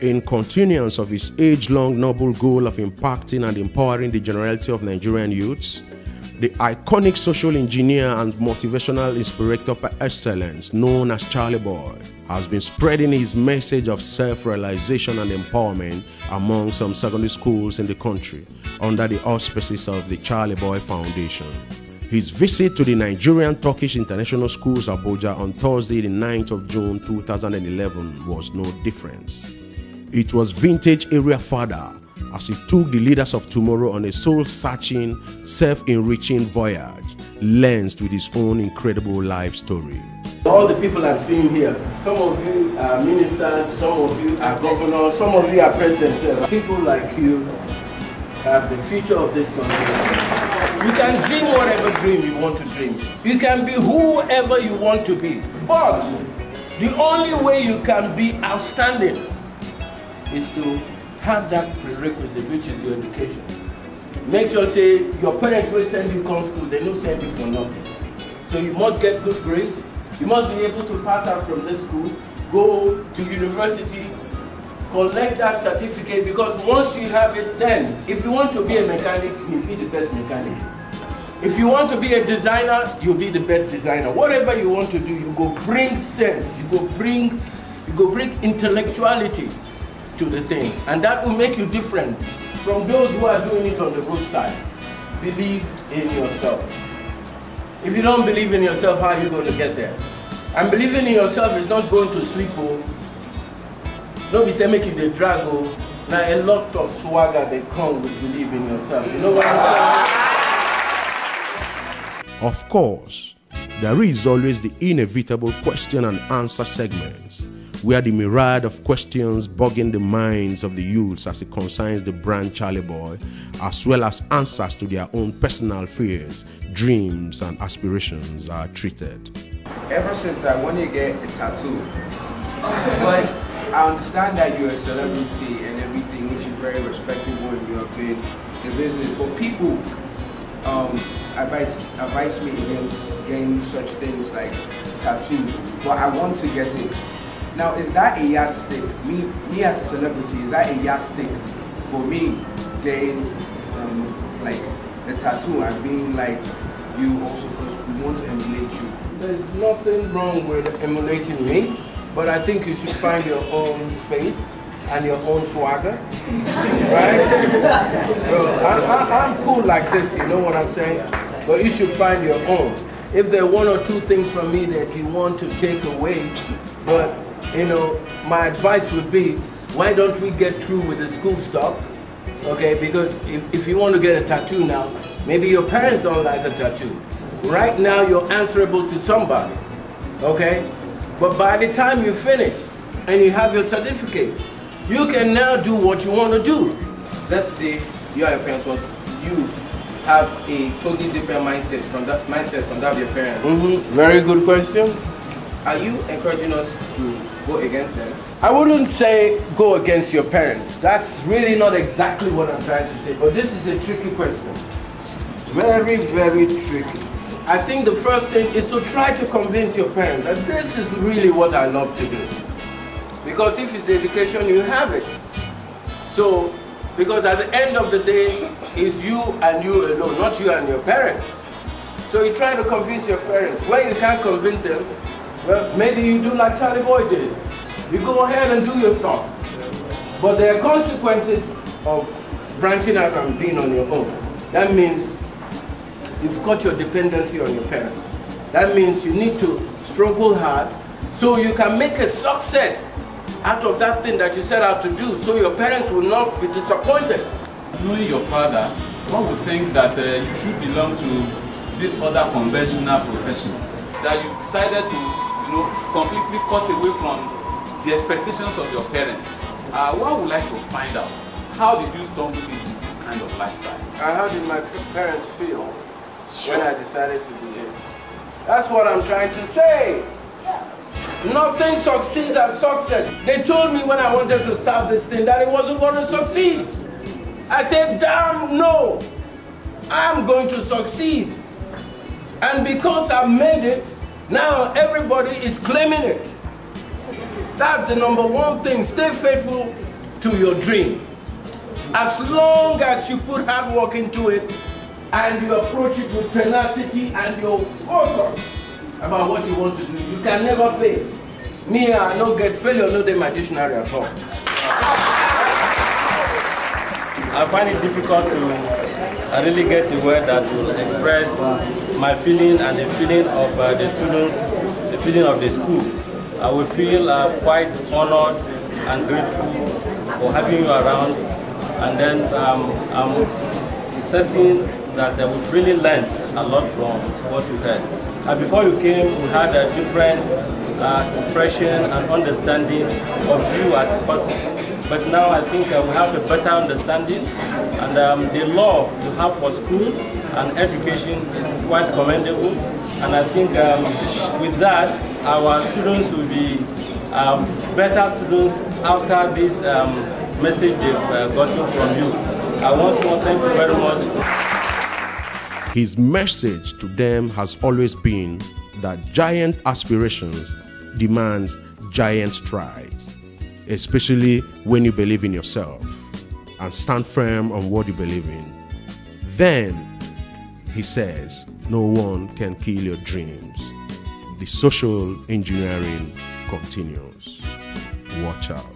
In continuance of his age-long noble goal of impacting and empowering the generality of Nigerian youths, the iconic social engineer and motivational inspirator par excellence known as Charlyboy has been spreading his message of self-realization and empowerment among some secondary schools in the country under the auspices of the Charlyboy Foundation. His visit to the Nigerian Turkish International Schools Abuja on Thursday the 9th of June 2011 was no different. It was vintage area father as he took the leaders of tomorrow on a soul-searching, self-enriching voyage, lensed with his own incredible life story. All the people I'm seeing here, some of you are ministers, some of you are governors, some of you are presidents. People like you have the future of this country. You can dream whatever dream you want to dream. You can be whoever you want to be. But the only way you can be outstanding is to have that prerequisite, which is your education. Make sure, say, your parents will send you to school, they don't send you for nothing. So you must get good grades, you must be able to pass out from this school, go to university, collect that certificate, because once you have it, then, if you want to be a mechanic, you'll be the best mechanic. If you want to be a designer, you'll be the best designer. Whatever you want to do, you go bring sense, you go bring intellectuality to the thing, and that will make you different from those who are doing it on the roadside. Believe in yourself. If you don't believe in yourself, how are you going to get there? And believing in yourself is not going to sleep. Don't be saying make it a drag. Now a lot of swagger they come with believe in yourself. You know what I'm saying? Of course, there is always the inevitable question and answer segments, where the myriad of questions bugging the minds of the youths as it concerns the brand Charlyboy, as well as answers to their own personal fears, dreams, and aspirations are treated. Ever since I wanted to get a tattoo, but I understand that you're a celebrity and everything, which is very respectable in your opinion in the business, but people advise me against getting such things like tattoos, but I want to get it. Now, is that a yardstick? Me as a celebrity, is that a yardstick for me getting like a tattoo and being like you also, because we want to emulate you? There's nothing wrong with emulating me, but I think you should find your own space and your own swagger, right? So I'm cool like this, you know what I'm saying? But you should find your own. If there are one or two things from me that you want to take away, but you know, my advice would be, why don't we get through with the school stuff? Okay, because if you want to get a tattoo now, maybe your parents don't like a tattoo. Right now you're answerable to somebody, okay? But by the time you finish and you have your certificate, you can now do what you want to do. Let's say you and your parents want you have a totally different mindset from that of your parents. Very good question. Are you encouraging us to go against them? I wouldn't say go against your parents. That's really not exactly what I'm trying to say, but this is a tricky question. Very, very tricky. I think the first thing is to try to convince your parents that this is really what I love to do. Because if it's education, you have it. So, because at the end of the day, it's you and you alone, not you and your parents. So you try to convince your parents. When you can't convince them, well, maybe you do like Charlyboy did. You go ahead and do your stuff. But there are consequences of branching out and being on your own. That means you've got your dependency on your parents. That means you need to struggle hard so you can make a success out of that thing that you set out to do, so your parents will not be disappointed. Knowing your father, one would think that you should belong to these other conventional professions. That you decided to, completely cut away from the expectations of your parents. What would like to find out? How did you stumble into this kind of lifestyle? How did my parents feel when I decided to do this? That's what I'm trying to say. Nothing succeeds as success. They told me when I wanted to start this thing that it wasn't going to succeed. I said, damn no, I'm going to succeed. And because I've made it, now everybody is claiming it. That's the number one thing. Stay faithful to your dream. As long as you put hard work into it and you approach it with tenacity and you're focused about what you want to do, you can never fail. Me, I no get failure, no the my dictionary at all. I find it difficult to really get a word that will express my feeling and the feeling of the students, the feeling of the school. I will feel quite honored and grateful for having you around, and then I'm certain that we've really learned a lot from what you heard. And before you came, we had a different impression and understanding of you as a person. But now I think we have a better understanding, and the love you have for school and education is quite commendable. And I think with that, our students will be better students after this message they've gotten from you. Once more, thank you very much. His message to them has always been that giant aspirations demands giant strides, especially when you believe in yourself and stand firm on what you believe in. Then, he says, no one can kill your dreams. The social engineering continues. Watch out.